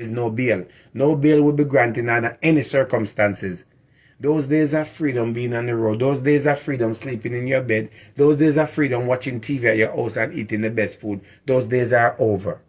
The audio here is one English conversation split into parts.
is no bail. No bail will be granted under any circumstances. Those days of freedom being on the road. Those days of freedom sleeping in your bed. Those days of freedom watching TV at your house and eating the best food. Those days are over.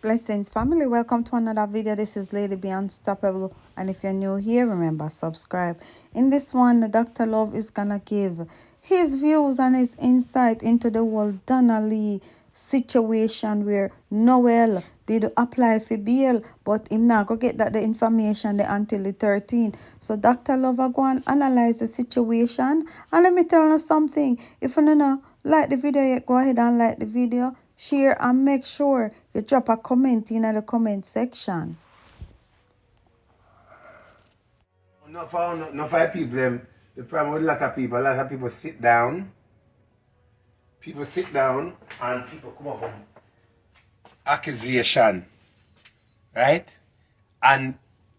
Blessings family, welcome to another video. This is Ladybeunstoppable, and if you're new here, remember subscribe. In this one, Dr. Love is gonna give his views and his insight into the whole Donna-lee situation where Noel did apply for bail, but him not go get that the information there until the 13th. So Dr. Love will go and analyze the situation, and let me tell you something. If you don't like the video yet, go ahead and like the video, share, and make sure you drop a comment in the comment section. Not for people, the problem with a lot of people sit down. People sit down and people come up with accusation, right? And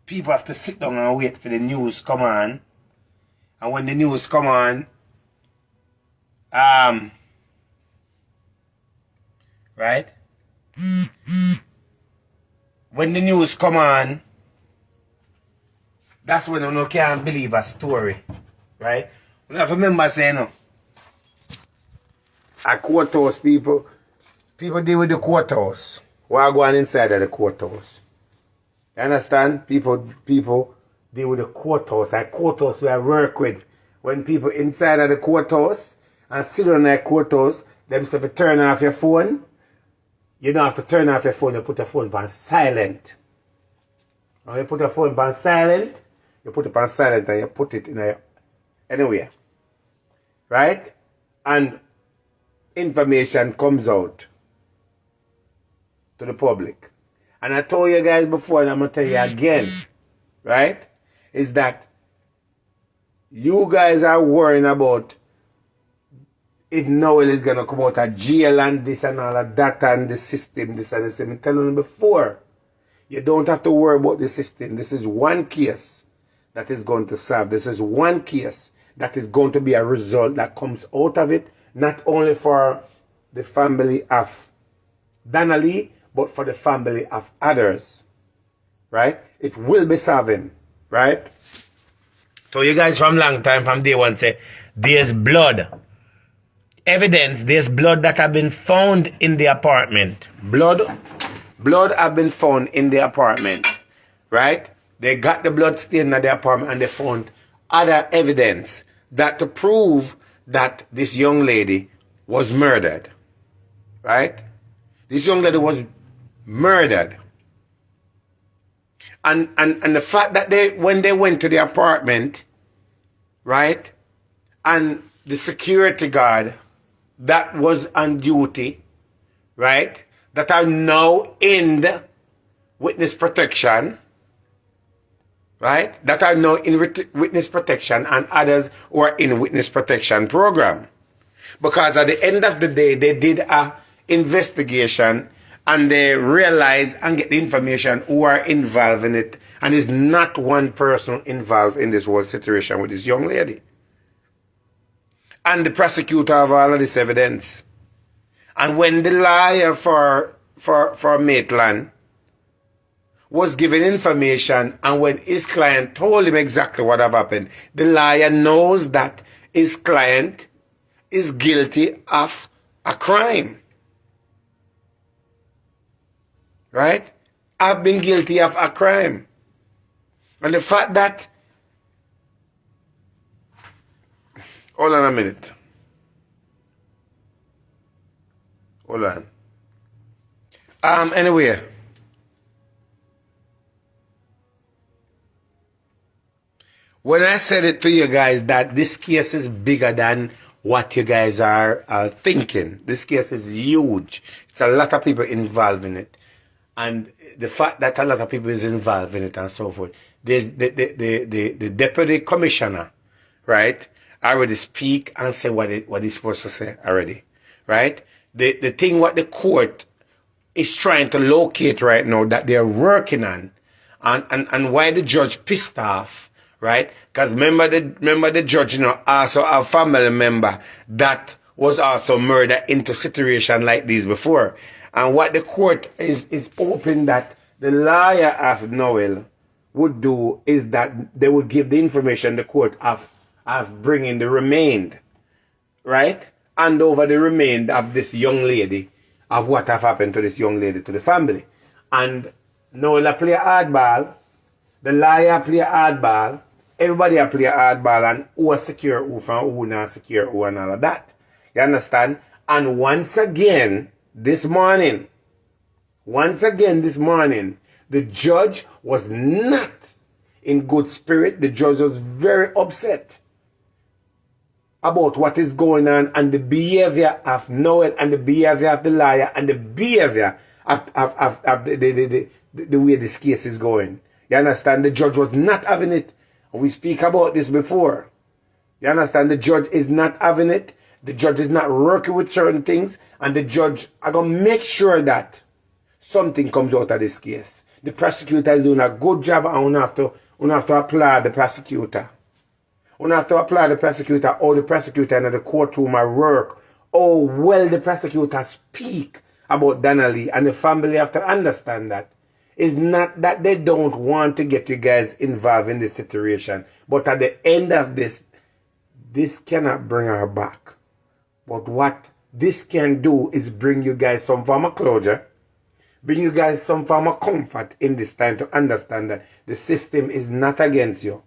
people have to sit down and wait for the news come on. And when the news come on, right? When the news come on, that's when you can't believe a story, right? You have to remember saying, at courthouse, people deal with the courthouse. What are going inside of the courthouse? You understand? People deal with the courthouse. At courthouse, we work with. When people inside of the courthouse and sit on that courthouse, them say, if you turn off your phone, you don't have to turn off your phone, you put your phone on silent. When you put your phone on silent, you put it on silent and you put it in anywhere. Right? And information comes out to the public. And I told you guys before, and I'm going to tell you again, right? Is that you guys are worrying about if Noel is going to come out of jail and this and all of that and the system, this and this. I'm telling you before, you don't have to worry about the system. This is one case that is going to serve. This is one case that is going to be a result that comes out of it, not only for the family of Donna-lee, but for the family of others, right? It will be serving, right? So you guys from long time, from day one, say, there's blood. Evidence, there's blood that have been found in the apartment. Blood have been found in the apartment, right? They got the blood stain in the apartment and they found other evidence that to prove that this young lady was murdered, right? This young lady was murdered. And the fact that when they went to the apartment, right, and the security guard that was on duty, right, that are now in the witness protection, right, that are now in witness protection, and others who are in witness protection program. Because at the end of the day, they did a investigation and they realize and get the information who are involved in it. And it's not one person involved in this whole situation with this young lady. And the prosecutor have all of this evidence. And when the lawyer for Maitland was given information, and when his client told him exactly what have happened, the lawyer knows that his client is guilty of a crime. Right? I've been guilty of a crime. And the fact that... Hold on a minute. Hold on. Anyway. When I said it to you guys that this case is bigger than what you guys are thinking. This case is huge. It's a lot of people involved in it. And the fact that a lot of people is involved in it and so forth. There's the deputy commissioner, right, already speak and say what he's supposed to say already, right? The thing what the court is trying to locate right now that they're working on, and why the judge pissed off, right? Because remember the judge, also a family member that was also murdered into situation like these before. And what the court is hoping that the lawyer of Noel would do is that they would give the information the court of bringing the remained, right? And over the remainder of this young lady, of what have happened to this young lady, to the family. And Noel play a hardball, the lawyer play a hardball, everybody play a hardball, and who are secure who from who not secure who and all of that. You understand? And once again this morning, the judge was not in good spirit. The judge was very upset about what is going on and the behavior of Noel and the behavior of the liar and the behavior of the way this case is going. You understand? The judge was not having it. We speak about this before. You understand? The judge is not having it. The judge is not working with certain things. And the judge are going to make sure that something comes out of this case. The prosecutor is doing a good job, and we have to applaud the prosecutor. We have to applaud the prosecutor, or the prosecutor in the courtroom at work. Oh, well, the prosecutor speak about Donna-lee, and the family have to understand that. It's not that they don't want to get you guys involved in this situation, but at the end of this cannot bring her back. But what this can do is bring you guys some form of closure, bring you guys some form of comfort in this time to understand that the system is not against you.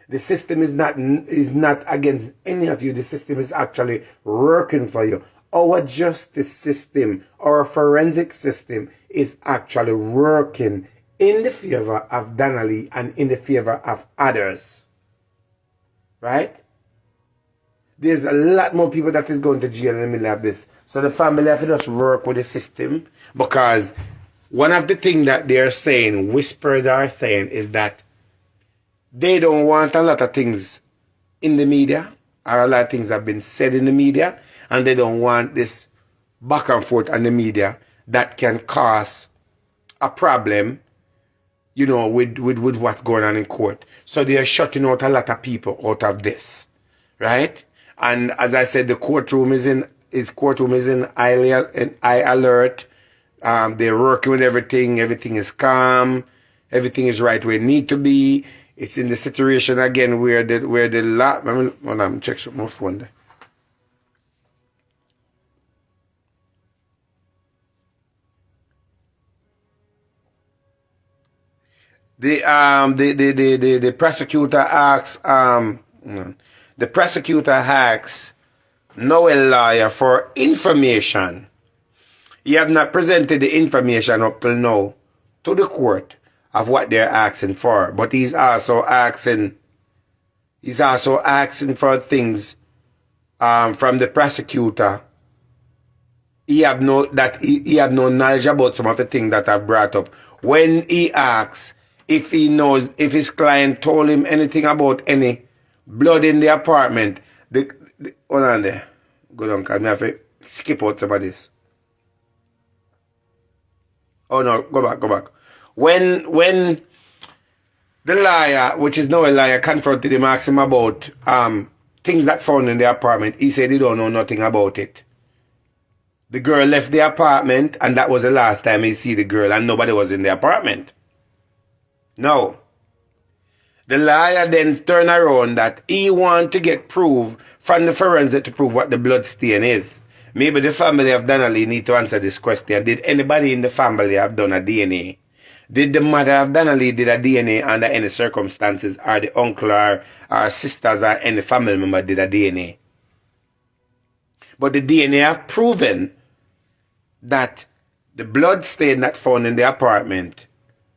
The system is not against any of you. The system is actually working for you. Our justice system, our forensic system is actually working in the favor of Donna-lee and in the favor of others. Right? There's a lot more people that is going to jail in the middle of this. So the family have to just work with the system, because one of the things that they're saying, whispered are saying, is that they don't want a lot of things in the media, or a lot of things have been said in the media, and they don't want this back and forth on the media that can cause a problem, with what's going on in court. So they are shutting out a lot of people out of this, right? And as I said, the courtroom is in high alert. They're working with everything. Everything is calm. Everything is right where it need to be. It's in the situation again where the lot. I'm check my phone there. The prosecutor asks Noel lawyer for information. He have not presented the information up till now to the court of what they're asking for, but he's also asking for things from the prosecutor. He have no knowledge about some of the things that I've brought up. When he asks if he knows, if his client told him anything about any blood in the apartment, hold on there. Go down, because I have to skip out some of this. Oh no, go back. When the liar, which is Noel liar, confronted him, asked him about things that found in the apartment, he said he don't know nothing about it. The girl left the apartment, and that was the last time he see the girl, and nobody was in the apartment. No. The liar then turned around that he want to get proof from the forensic to prove what the blood stain is. Maybe the family of Donna-lee need to answer this question. Did anybody in the family have done a DNA? Did the mother of Donna-lee did a DNA under any circumstances, or the uncle or sisters or any family member did a DNA? But the DNA have proven that the blood stain that found in the apartment,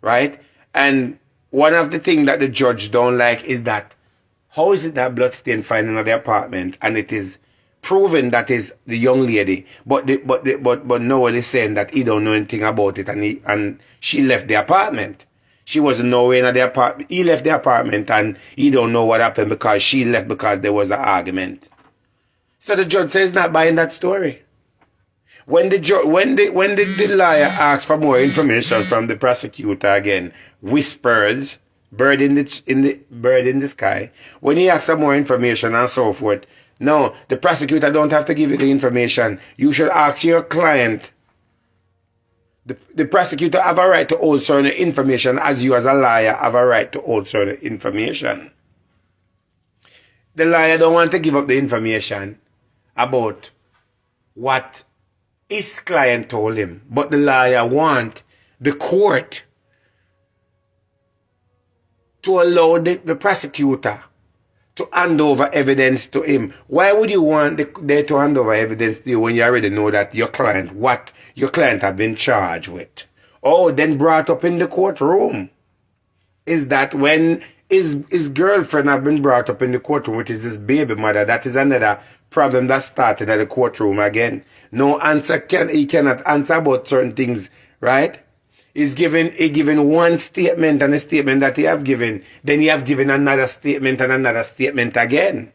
right? And one of the things that the judge don't like is that how is it that blood stain found in the apartment and it is proven that is the young lady, but Noel is saying that he don't know anything about it, and she left the apartment. She wasn't nowhere in the apartment. He left the apartment and he don't know what happened because she left because there was an argument. So the judge says not buying that story. When the liar asks for more information from the prosecutor again, whispers, bird in the sky. When he has some more information and so forth, no, the prosecutor don't have to give you the information. You should ask your client. The prosecutor have a right to hold certain information, as you as a liar have a right to hold certain information. The liar don't want to give up the information about what his client told him, but the liar want the court to allow the prosecutor to hand over evidence to him. Why would you want they to hand over evidence to you when you already know that what your client have been charged with? Oh, then brought up in the courtroom is that when his girlfriend have been brought up in the courtroom, which is his baby mother, that is another problem that started at the courtroom again. No answer he cannot answer about certain things, right? He given one statement, and a statement that he have given, then he have given another statement and another statement again.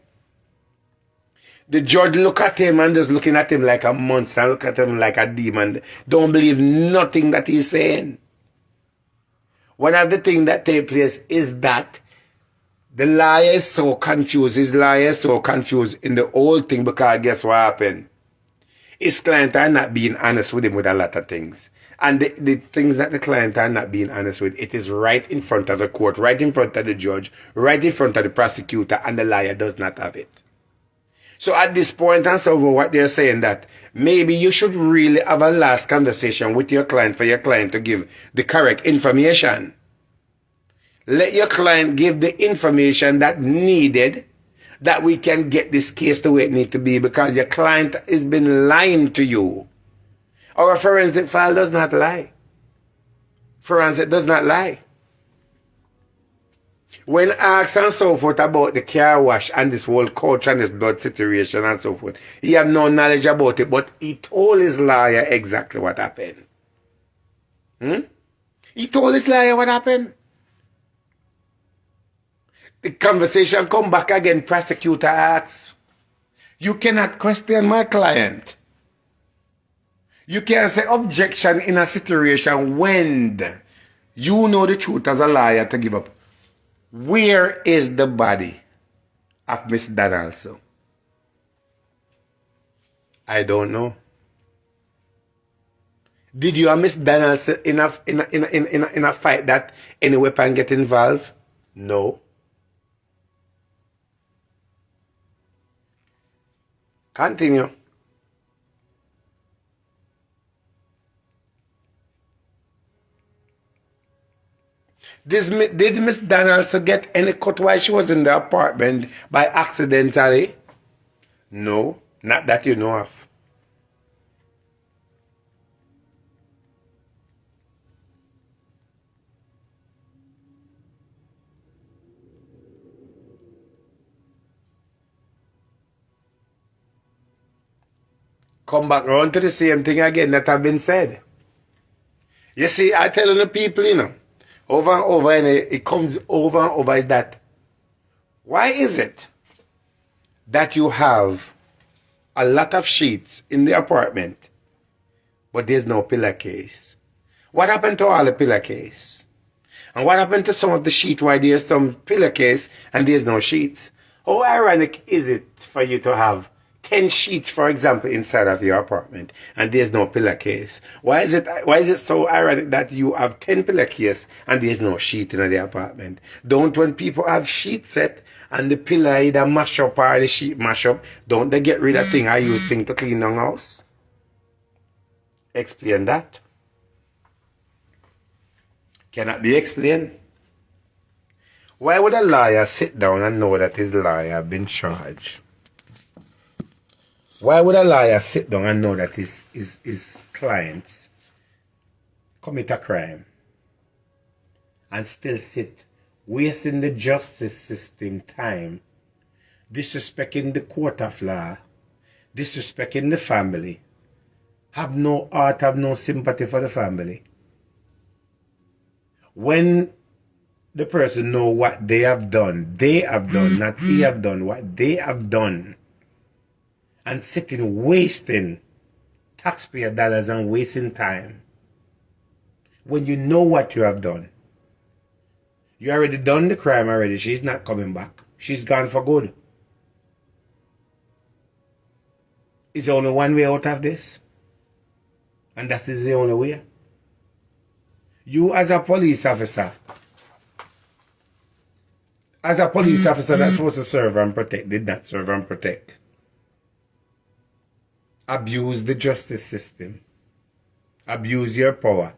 The judge look at him and just looking at him like a monster, look at him like a demon. Don't believe nothing that he's saying. One of the things that take place is that the liar is so confused. His liar is so confused in the whole thing, because guess what happened? His client are not being honest with him with a lot of things. And the things that the client are not being honest with, it is right in front of the court, right in front of the judge, right in front of the prosecutor, and the liar does not have it. So at this point and so what they're saying that maybe you should really have a last conversation with your client for your client to give the correct information. Let your client give the information that needed, that we can get this case the way it needs to be, because your client has been lying to you. Our forensic file does not lie. Forensic does not lie. When asked and so forth about the car wash and this whole couch and this blood situation and so forth, he had no knowledge about it, but he told his lawyer exactly what happened. He told his lawyer what happened. The conversation come back again. Prosecutor asks, you cannot question my client. You can't say objection in a situation when you know the truth as a liar to give up. Where is the body of Miss Donnalee? I don't know. Did you and Miss Donnalee in a fight that any weapon get involved? No. Continue. Did Miss Donnalee get any cut while she was in the apartment by accidentally? No, not that you know of. Come back around to the same thing again that have been said. You see, I tell the people, over and over, and it comes over and over, is that why is it that you have a lot of sheets in the apartment, but there's no pillowcase? What happened to all the pillowcase? And what happened to some of the sheet where there's some pillowcase and there's no sheets? How ironic is it for you to have 10 sheets, for example, inside of your apartment, and there's no pillowcase? Why is it so ironic that you have 10 pillowcases and there's no sheet in the apartment? Don't, when people have sheet set and the pillow either mash up or the sheet mash up, don't they get rid of thing I use thing to clean the house? Explain that. Cannot be explained. Why would a liar sit down and know that his liar have been charged? Why would a liar sit down and know that his clients commit a crime and still sit wasting the justice system time, disrespecting the court of law, disrespecting the family, have no heart, have no sympathy for the family? When the person know what they have done, not he have done, what they have done, and sitting wasting taxpayer dollars and wasting time. When you know what you have done, You already done the crime already. She's not coming back. She's gone for good. Is there only one way out of this? And that is the only way. You as a police officer that's supposed to serve and protect, did not serve and protect. Abuse the justice system. Abuse your power.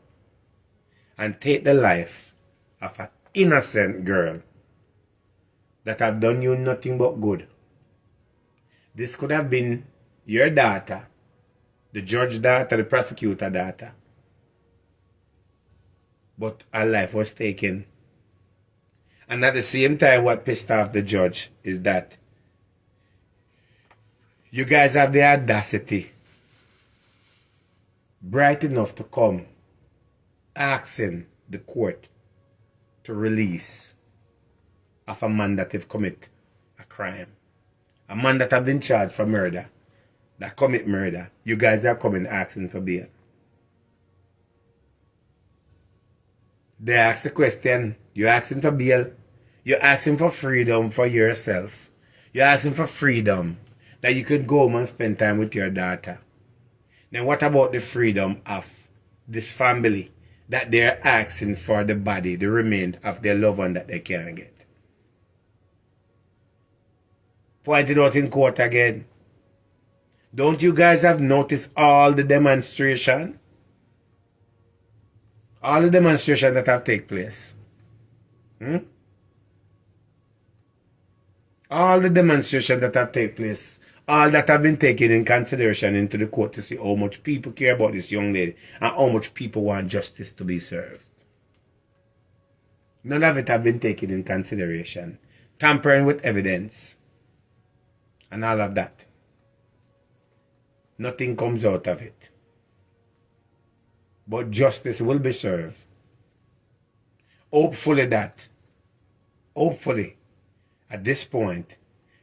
And take the life of an innocent girl that have done you nothing but good. This could have been your daughter, the judge daughter, the prosecutor daughter. But her life was taken. And at the same time, what pissed off the judge is that you guys have the audacity, bright enough to come asking the court to release of a man that have commit a crime. A man that have been charged for murder, that commit murder. You guys are coming asking for bail. They ask the question, you're asking for bail, you're asking for freedom for yourself. You're asking for freedom that you could go home and spend time with your daughter. Then what about the freedom of this family that they're asking for the body, the remains of their loved one that they can't get? Pointed out in court again. Don't you guys have noticed all the demonstration? All the demonstrations that have taken place. All the demonstrations that have taken place. All that have been taken in consideration into the court to see how much people care about this young lady and how much people want justice to be served. None of it have been taken in consideration. Tampering with evidence and all of that. Nothing comes out of it. But justice will be served. Hopefully, at this point,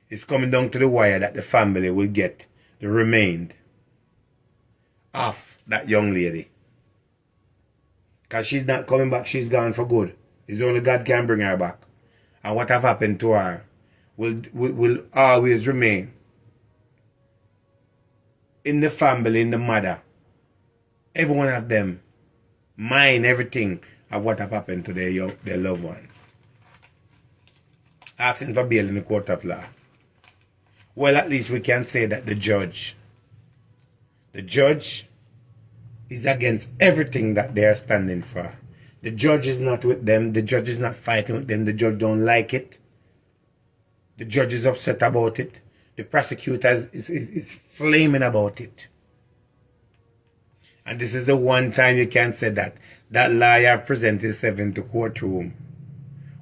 it's coming down to the wire that the family will get the remains of that young lady. Because she's not coming back, she's gone for good. It's only God can bring her back. And what have happened to her will always remain in the family, in the mother. Every one of them mind everything of what have happened to their loved one. Asking for bail in the court of law. Well, at least we can say that the judge is against everything that they are standing for. The judge is not with them. The judge is not fighting with them. The judge don't like it. The judge is upset about it. The prosecutor is flaming about it. And this is the one time you can say that lawyer presented himself in the courtroom.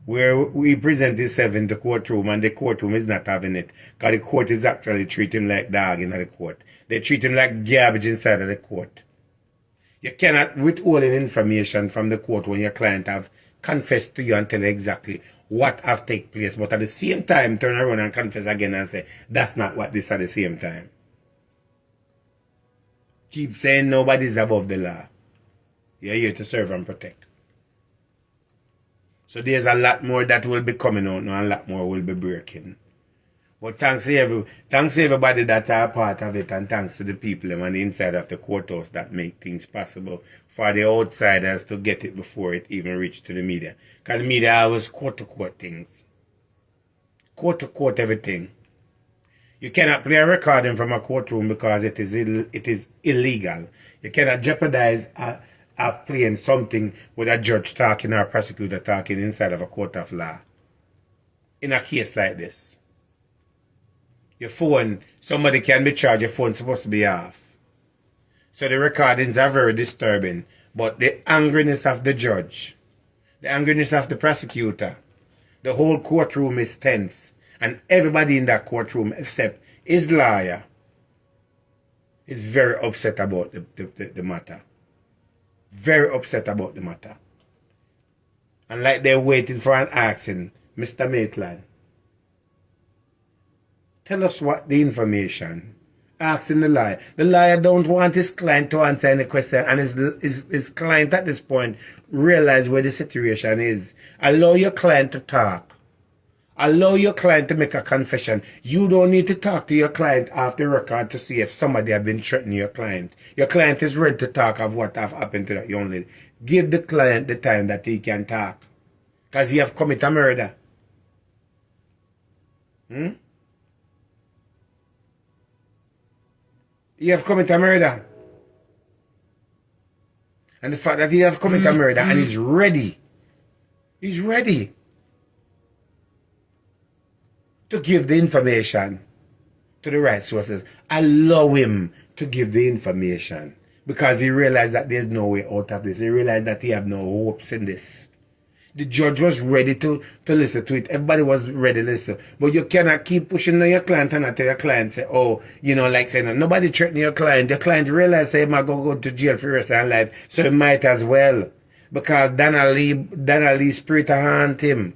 Where we present himself in the courtroom and the courtroom is not having it. Because the court is actually treating him like dog in the court. They treat him like garbage inside of the court. You cannot withhold information from the court when your client have confessed to you and tell you exactly what have taken place. But at the same time, turn around and confess again and say, that's not what this at the same time. Keep saying nobody's above the law. You're here to serve and protect. So there's a lot more that will be coming out now and a lot more will be breaking. But thanks to everybody that are part of it, and thanks to the people on the inside of the courthouse that make things possible for the outsiders to get it before it even reach to the media. Because the media always court-to-court things. Court-to-court everything. You cannot play a recording from a courtroom because it is illegal. You cannot jeopardize of playing something with a judge talking or a prosecutor talking inside of a court of law. In a case like this. Your phone, somebody can be charged, your phone's supposed to be off. So the recordings are very disturbing. But the angriness of the judge, the angriness of the prosecutor, the whole courtroom is tense. And everybody in that courtroom except his lawyer is very upset about the matter. Very upset about the matter. And like they're waiting for an action, Mr. Maitland, tell us what the information asking the lawyer. The lawyer don't want his client to answer any question, and his client at this point realize where the situation is. Allow your client to talk. Allow your client to make a confession. You don't need to talk to your client after record to see if somebody have been threatening your client. Your client is ready to talk of what have happened to that young lady. Give the client the time that he can talk. Because he have committed a murder. He have committed a murder. And the fact that he have committed a murder and he's ready to give the information to the right sources. Allow him to give the information because he realized that there's no way out of this. He realized that he have no hopes in this. The judge was ready to listen to it. Everybody was ready to listen. But you cannot keep pushing on your client and not tell your client, say, oh, you know, like saying, nobody threatening your client. Your client realized, say, he might go to jail for the rest of his life. So he might as well. Because Donna-lee spirit haunt him.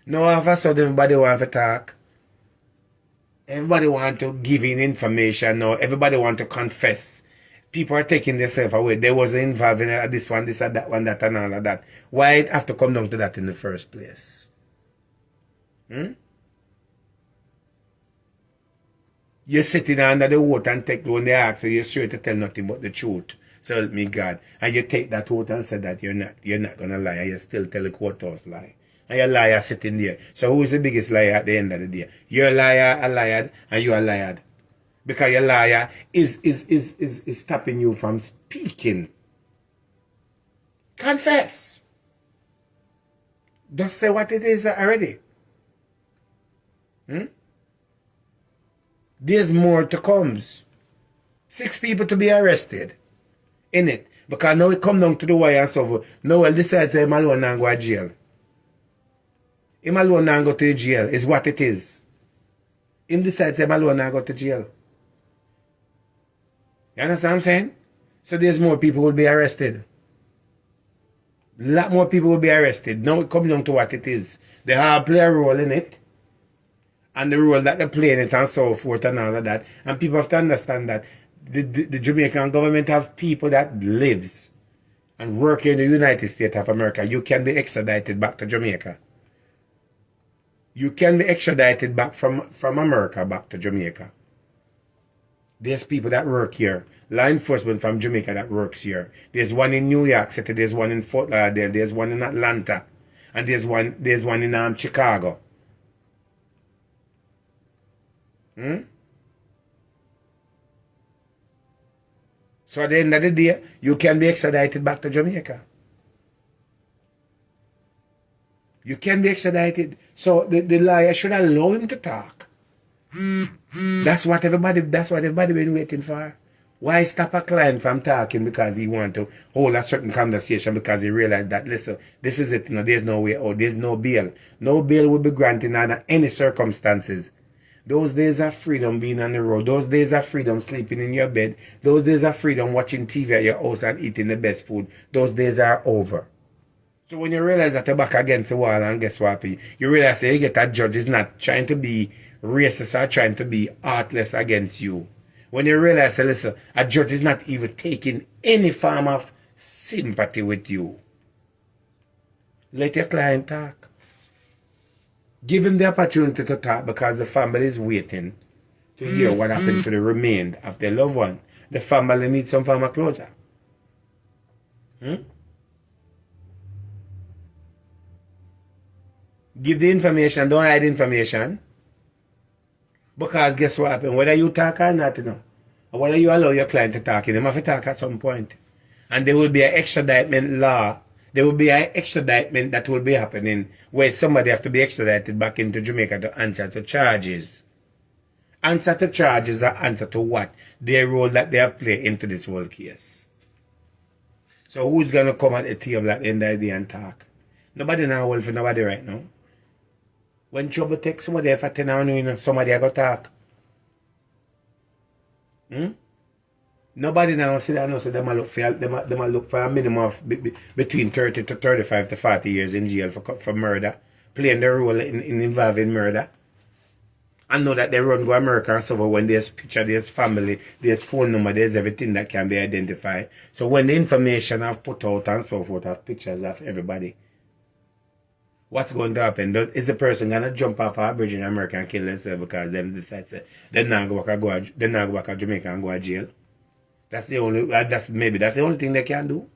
Now all of a sudden everybody want to talk. Everybody want to give in information now. Everybody want to confess. People are taking themselves away. They wasn't involved in this one, this and that one, that and all of that. Why it have to come down to that in the first place? You're sitting under the oath and take when they ask you, you're sure to tell nothing but the truth. So help me God. And you take that oath and say that you're not gonna lie, and you still tell the courthouse lie. And you're a liar sitting there. So who's the biggest liar at the end of the day? You're a liar, and you're a liar. Because your liar is stopping you from speaking. Confess. Just say what it is already. There's more to come. 6 people to be arrested. In it. Because now it come down to the wire and so forth. Noel decides him alone and go to jail. Him alone and go to jail is what it is. Him decides him alone and go to jail. You understand what I'm saying? So there's more people who will be arrested. A lot more people will be arrested. Now it comes down to what it is. They all play a role in it. And the role that they play in it and so forth and all of that. And people have to understand that the Jamaican government have people that lives and work in the United States of America. You can be extradited back to Jamaica. You can be extradited back from America back to Jamaica. There's people that work here. Law enforcement from Jamaica that works here. There's one in New York City. There's one in Fort Lauderdale. There's one in Atlanta. And there's one in Chicago. So at the end of the day, you can be extradited back to Jamaica. You can be extradited. So the lawyer should allow him to talk. That's what everybody been waiting for. Why stop a client from talking because he want to hold a certain conversation because he realized that, listen, this is it, there's no way out, there's no bail. No bail will be granted under any circumstances. Those days of freedom being on the road, those days of freedom sleeping in your bed, those days of freedom watching TV at your house and eating the best food, those days are over. So when you realize that you're back against the wall and guess what, you realize that you get a judge is not trying to be racist or trying to be heartless against you. When you realize that, listen, a judge is not even taking any form of sympathy with you. Let your client talk. Give him the opportunity to talk because the family is waiting to hear what happened to the remainder of their loved one. The family needs some form of closure. Give the information, don't hide information. Because guess what happened? Whether you talk or not, or whether you allow your client to talk, you have to talk at some point. And there will be an extradition law. There will be an extradition that will be happening where somebody have to be extradited back into Jamaica to answer to charges. Answer to charges or answer to what? Their role that they have played into this whole case. So who's going to come at the table at the end of the day and talk? Nobody now will for nobody right now. When trouble takes somebody for 10 hours, somebody I go talk. Nobody now see that now, so they might look for a minimum of between 30 to 35 to 40 years in jail for murder, playing their role in involving murder. and know that they run go America and so forth. When there's picture, there's family, there's phone number, there's everything that can be identified. So when the information I've put out and so forth, have pictures of everybody, what's going to happen? Is the person gonna jump off a bridge in America and kill themselves because them decide to they're not go back to Jamaica and go to jail? That's the only that's the only thing they can do.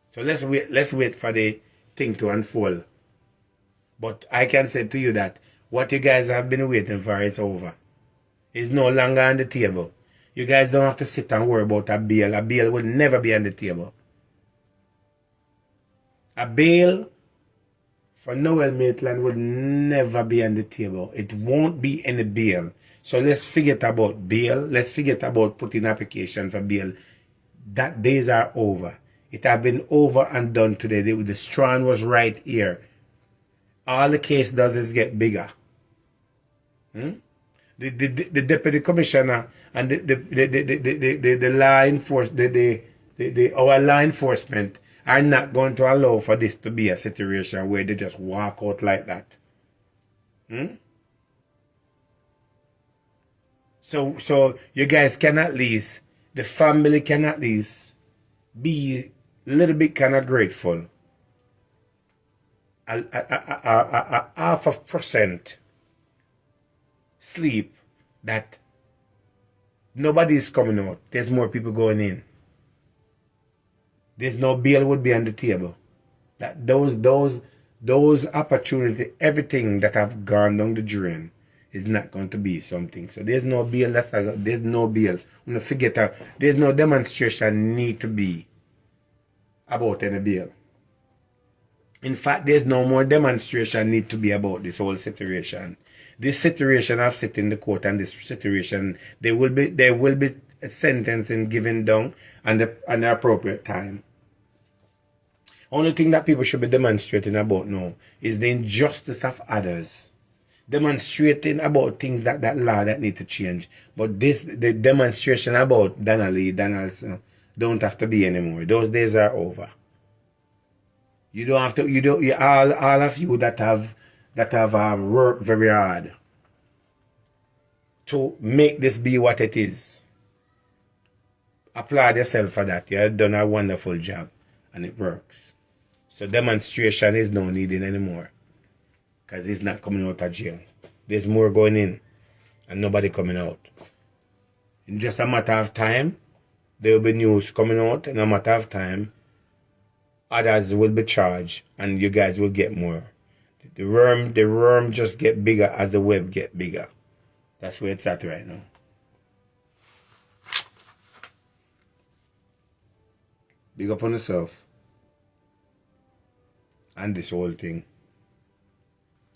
So let's wait for the thing to unfold. But I can say to you that what you guys have been waiting for is over. It's no longer on the table. You guys don't have to sit and worry about a bail. A bail will never be on the table. A bail for Noel Maitland would never be on the table. It won't be any bail. So let's forget about bail. Let's forget about putting application for bail. That days are over. It have been over and done today. The strand was right here. All the case does is get bigger. The deputy commissioner and the law enforcement, our law enforcement are not going to allow for this to be a situation where they just walk out like that. So you guys can at least, the family can at least be a little bit kind of grateful. A 0.5% sleep that nobody's coming out. There's more people going in. There's no bail would be on the table. That those opportunity, everything that have gone down the drain is not going to be something. So there's no bail. There's no bail. There's no demonstration need to be about any bail. In fact, there's no more demonstration need to be about this whole situation. This situation I've sit in the court, and this situation there will be a sentencing given down and the appropriate time. Only thing that people should be demonstrating about now is the injustice of others. Demonstrating about things that law that need to change. But the demonstration about Donna-lee, Donaldson don't have to be anymore. Those days are over. You don't have to. All of you that have worked very hard to make this be what it is. Applaud yourself for that. You have done a wonderful job, and it works. So demonstration is no needed anymore, because he's not coming out of jail. There's more going in, and nobody coming out. In just a matter of time, there will be news coming out. In a matter of time, others will be charged, and you guys will get more. The worm just get bigger as the web get bigger. That's where it's at right now. Big up on yourself. And this whole thing.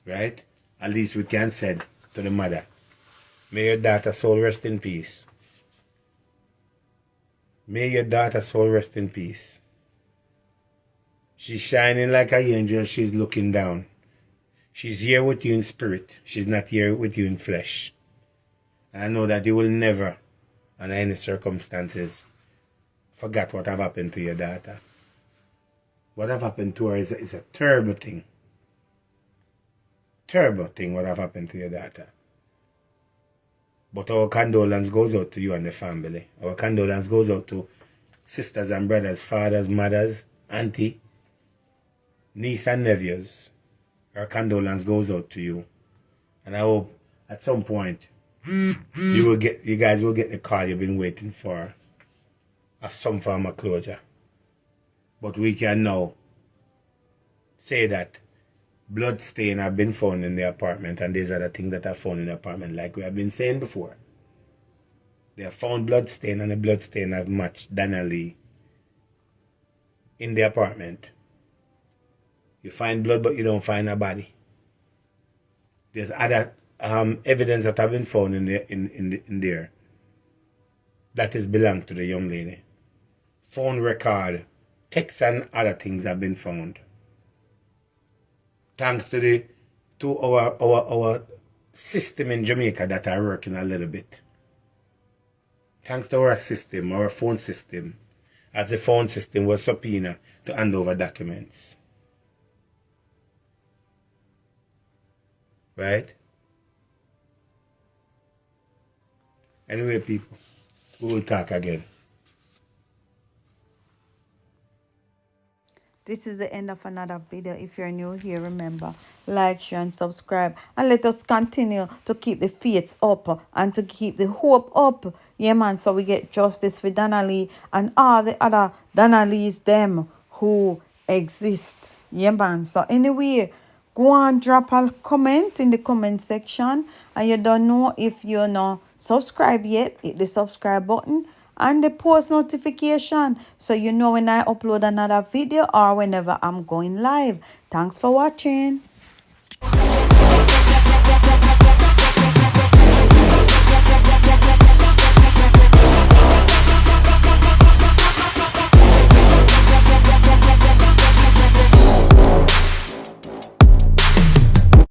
Right? At least we can say to the mother, may your daughter's soul rest in peace. May your daughter's soul rest in peace. She's shining like an angel. She's looking down. She's here with you in spirit. She's not here with you in flesh. And I know that you will never, under any circumstances, forget what have happened to your daughter. What have happened to her is a terrible thing. Terrible thing what have happened to your daughter. But our condolence goes out to you and the family. Our condolence goes out to sisters and brothers, fathers, mothers, auntie, niece and nephews. Our condolence goes out to you. And I hope at some point you guys will get the call you've been waiting for of some form of closure. But we can now say that blood stain have been found in the apartment, and these are the things that are found in the apartment, like we have been saying before. They have found blood stain, and the blood stain have matched Donna-lee in the apartment. You find blood, but you don't find a body. There's other evidence that have been found in there that is belong to the young lady. Phone record, texts and other things have been found. Thanks to our system in Jamaica that are working a little bit. Thanks to our system, our phone system, as the phone system was subpoenaed to hand over documents. Right? Anyway, people, we will talk again. This is the end of another video. If you're new here, remember, like, share, and subscribe. And let us continue to keep the faith up and to keep the hope up. Yeah, man, so we get justice for Donna-lee and all the other Donna-lees, them who exist. Yeah, man. So anyway, go and drop a comment in the comment section. And you don't know if you're not subscribed yet, hit the subscribe button and the post notification so you know when I upload another video or whenever I'm going live. Thanks for watching.